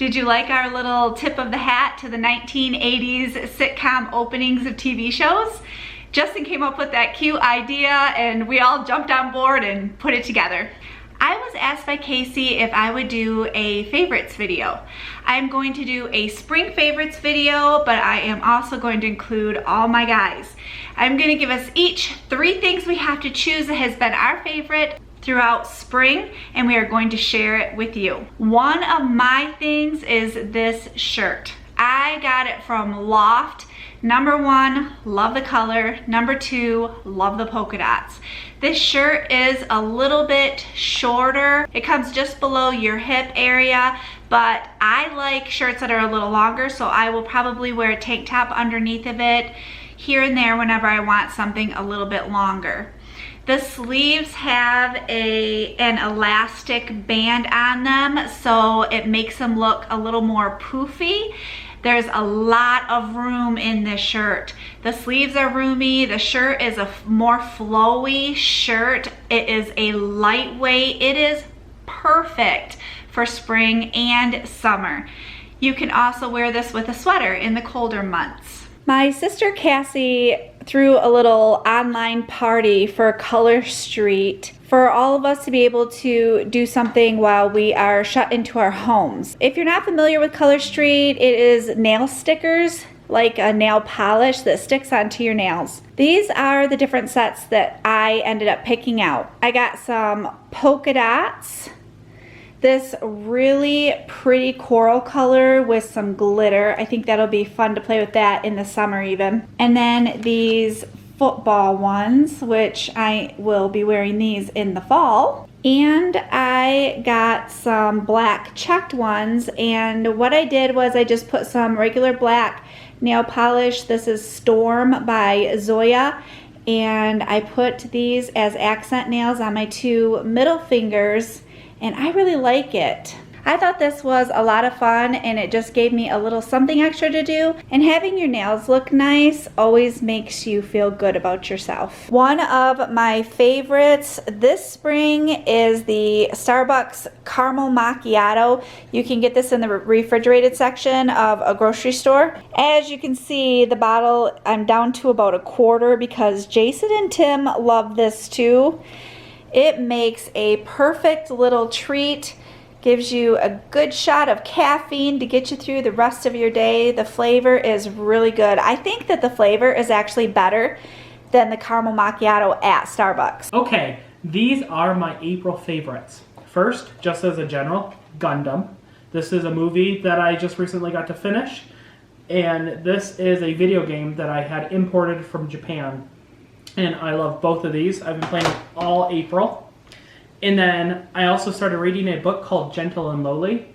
Did you like our little tip of the hat to the 1980s sitcom openings of TV shows? Justin came up with that cute idea and we all jumped on board and put it together. I was asked by Casey if I would do a favorites video. I'm going to do a spring favorites video, but I am also going to include all my guys. I'm going to give us each 3 things we have to choose that has been our favorite throughout spring, and we are going to share it with you. One of my things is this shirt. I got it from Loft. Number 1, love the color. Number 2, love the polka dots. This shirt is a little bit shorter. It comes just below your hip area, but I like shirts that are a little longer, so I will probably wear a tank top underneath of it here and there whenever I want something a little bit longer. The sleeves have an elastic band on them, so it makes them look a little more poofy. There's a lot of room in this shirt. The sleeves are roomy. The shirt is a more flowy shirt. It is a lightweight. It is perfect for spring and summer. You can also wear this with a sweater in the colder months. My sister Cassie threw a little online party for Color Street for all of us to be able to do something while we are shut into our homes. If you're not familiar with Color Street, it is nail stickers, like a nail polish that sticks onto your nails. These are the different sets that I ended up picking out. I got some polka dots, this really pretty coral color with some glitter. I think that'll be fun to play with that in the summer even. And then these football ones, which I will be wearing these in the fall. And I got some black checked ones, and what I did was I just put some regular black nail polish. This is Storm by Zoya, and I put these as accent nails on my 2 middle fingers, and I really like it. I thought this was a lot of fun, and it just gave me a little something extra to do, and having your nails look nice always makes you feel good about yourself. One of my favorites this spring is the Starbucks Caramel Macchiato. You can get this in the refrigerated section of a grocery store. As you can see, the bottle, I'm down to about a quarter because Jason and Tim love this too. It makes a perfect little treat. Gives you a good shot of caffeine to get you through the rest of your day. The flavor is really good. I think that the flavor is actually better than the caramel macchiato at Starbucks. Okay, these are my April favorites. First, just as a general, Gundam. This is a movie that I just recently got to finish, and this is a video game that I had imported from Japan. And I love both of these. I've been playing all April. And then I also started reading a book called Gentle and Lowly.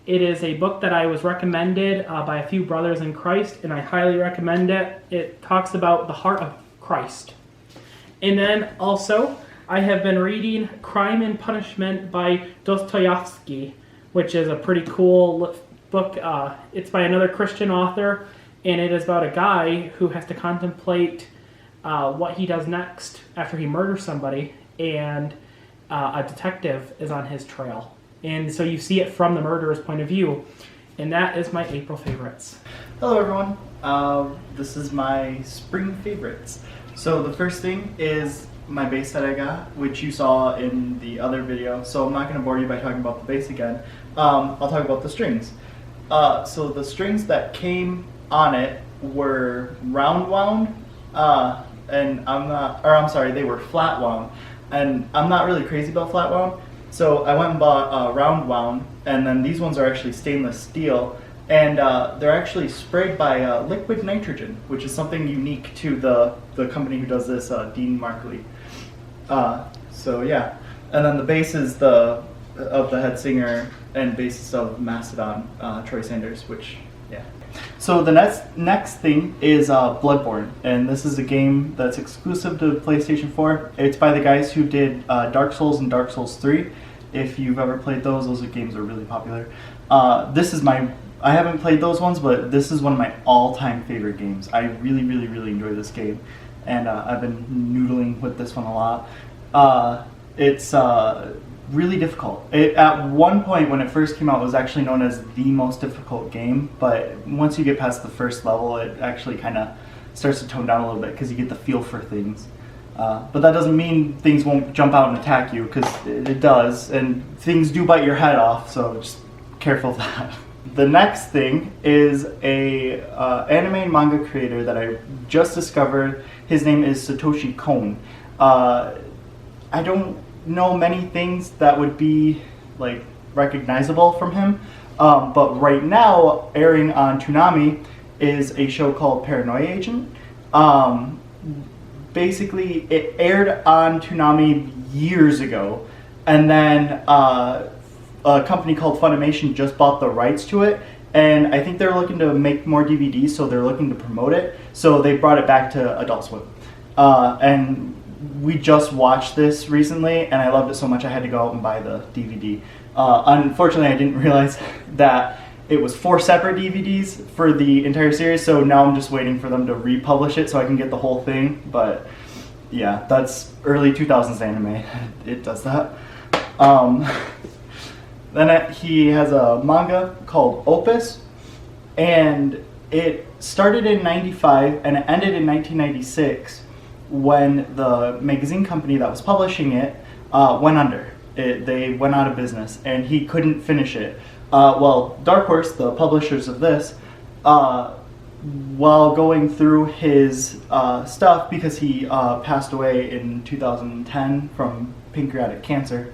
It is a book that I was recommended by a few brothers in Christ, and I highly recommend it. It talks about the heart of Christ. And then also, I have been reading Crime and Punishment by Dostoevsky, which is a pretty cool book. It's by another Christian author, and it is about a guy who has to contemplate what he does next after he murders somebody, and a detective is on his trail. And so you see it from the murderer's point of view. And that is my April favorites. Hello everyone. This is my spring favorites. So the first thing is my base that I got, which you saw in the other video. So I'm not going to bore you by talking about the base again. I'll talk about the strings. So the strings that came on it were round wound, and they were flat wound. And I'm not really crazy about flat wound, so I went and bought round wound, and then these ones are actually stainless steel, and they're actually sprayed by liquid nitrogen, which is something unique to the company who does this, Dean Markley. So yeah, and then the bass is of the head singer and bassist of Mastodon, Troy Sanders, which, yeah. So the next thing is Bloodborne, and this is a game that's exclusive to PlayStation 4. It's by the guys who did Dark Souls and Dark Souls 3. If you've ever played those games are really popular. I haven't played those ones, but this is one of my all-time favorite games. I really, really, really enjoy this game, and I've been noodling with this one a lot. really difficult. At one point when it first came out, it was actually known as the most difficult game, but once you get past the first level, it actually kind of starts to tone down a little bit because you get the feel for things. But that doesn't mean things won't jump out and attack you, because it does, and things do bite your head off, so just careful of that. The next thing is a anime and manga creator that I just discovered. His name is Satoshi Kon. I don't know many things that would be like recognizable from him, but right now airing on Toonami is a show called Paranoia Agent. Basically, it aired on Toonami years ago, and then a company called Funimation just bought the rights to it, and I think they're looking to make more DVDs, so they're looking to promote it. So they brought it back to Adult Swim, and we just watched this recently, and I loved it so much I had to go out and buy the DVD. Unfortunately, I didn't realize that it was 4 separate DVDs for the entire series, so now I'm just waiting for them to republish it so I can get the whole thing. But yeah, that's early 2000s anime. It does that. Then he has a manga called Opus, and it started in '95 and it ended in 1996 when the magazine company that was publishing it went under. They went out of business, and he couldn't finish it. Well, Dark Horse, the publishers of this, while going through his stuff, because he passed away in 2010 from pancreatic cancer,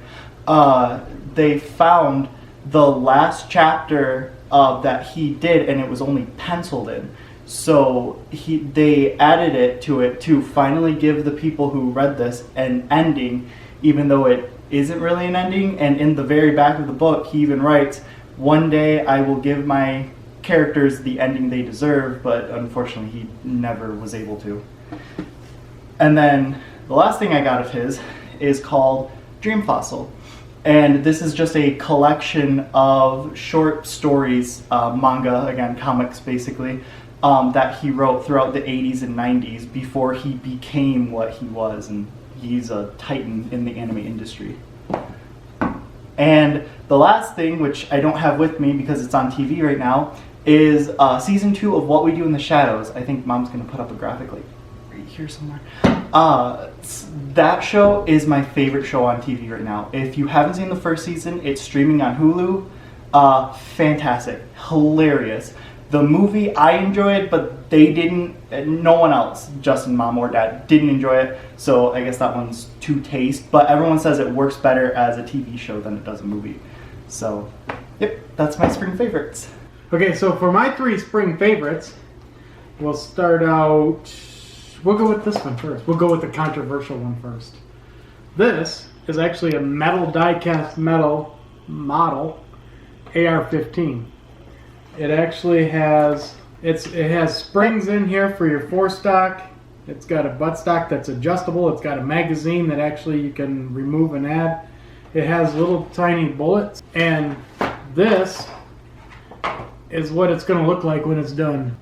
they found the last chapter that he did, and it was only penciled in. So they added it to finally give the people who read this an ending, even though it isn't really an ending. And in the very back of the book, he even writes, "One day I will give my characters the ending they deserve," but unfortunately he never was able to. And then the last thing I got of his is called Dream Fossil. And this is just a collection of short stories, manga, again, comics basically, that he wrote throughout the 80s and 90s before he became what he was, and he's a titan in the anime industry. And the last thing, which I don't have with me because it's on TV right now, is season 2 of What We Do in the Shadows. I think Mom's going to put up a graphic like right here somewhere. That show is my favorite show on TV right now. If you haven't seen the first season, it's streaming on Hulu. Fantastic. Hilarious. The movie I enjoyed, but they didn't, no one else, Justin, Mom, or Dad, didn't enjoy it, so I guess that one's to taste, but everyone says it works better as a TV show than it does a movie. So, yep, that's my spring favorites. Okay, so for my 3 spring favorites, we'll start out, we'll go with this one first. We'll go with the controversial one first. This is actually a metal die-cast metal model AR-15. It actually has, it has springs in here for your forestock. It's got a buttstock that's adjustable. It's got a magazine that actually you can remove and add. It has little tiny bullets. And this is what it's going to look like when it's done.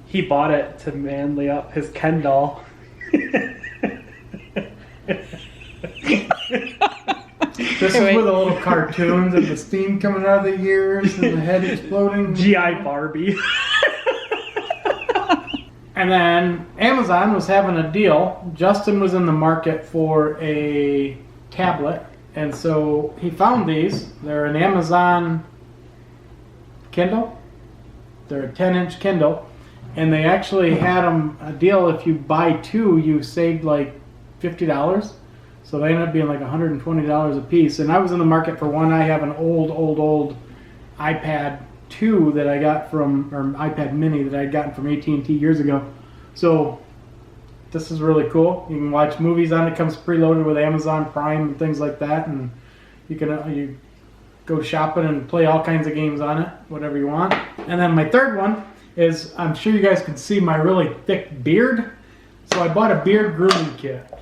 He bought it to manly up his Ken doll. This is with the little cartoons and the steam coming out of the ears and the head exploding. G.I. Barbie. And then Amazon was having a deal. Justin was in the market for a tablet, and so he found these. They're an Amazon Kindle. They're a 10-inch Kindle, and they actually had them a deal. If you buy 2, you saved like $50. So they ended up being like $120 a piece. And I was in the market for one. I have an old iPad 2 that I got from, or iPad mini that I had gotten from AT&T years ago. So this is really cool. You can watch movies on it. Comes preloaded with Amazon Prime and things like that. And you can you go shopping and play all kinds of games on it, whatever you want. And then my third one is, I'm sure you guys can see my really thick beard. So I bought a beard grooming kit.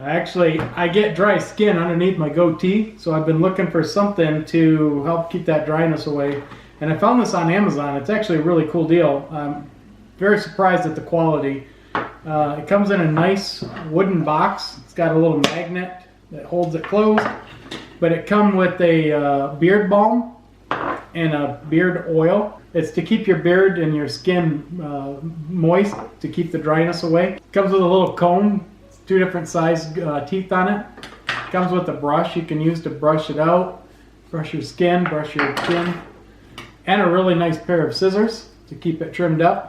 I get dry skin underneath my goatee, so I've been looking for something to help keep that dryness away. And I found this on Amazon. It's actually a really cool deal. I'm very surprised at the quality. It comes in a nice wooden box. It's got a little magnet that holds it closed. But it comes with a beard balm and a beard oil. It's to keep your beard and your skin moist, to keep the dryness away. It comes with a little comb, 2 different size teeth on it. It comes with a brush you can use to brush it out, brush your skin, brush your chin, and a really nice pair of scissors to keep it trimmed up.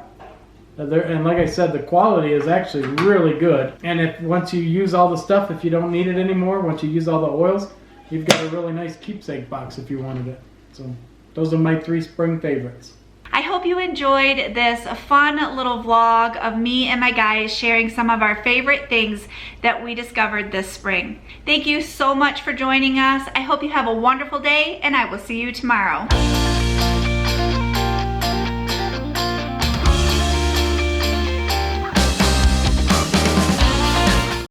And like I said, the quality is actually really good. And if once you use all the stuff, if you don't need it anymore, once you use all the oils, you've got a really nice keepsake box if you wanted it. So those are my 3 spring favorites. I hope you enjoyed this fun little vlog of me and my guys sharing some of our favorite things that we discovered this spring. Thank you so much for joining us. I hope you have a wonderful day, and I will see you tomorrow.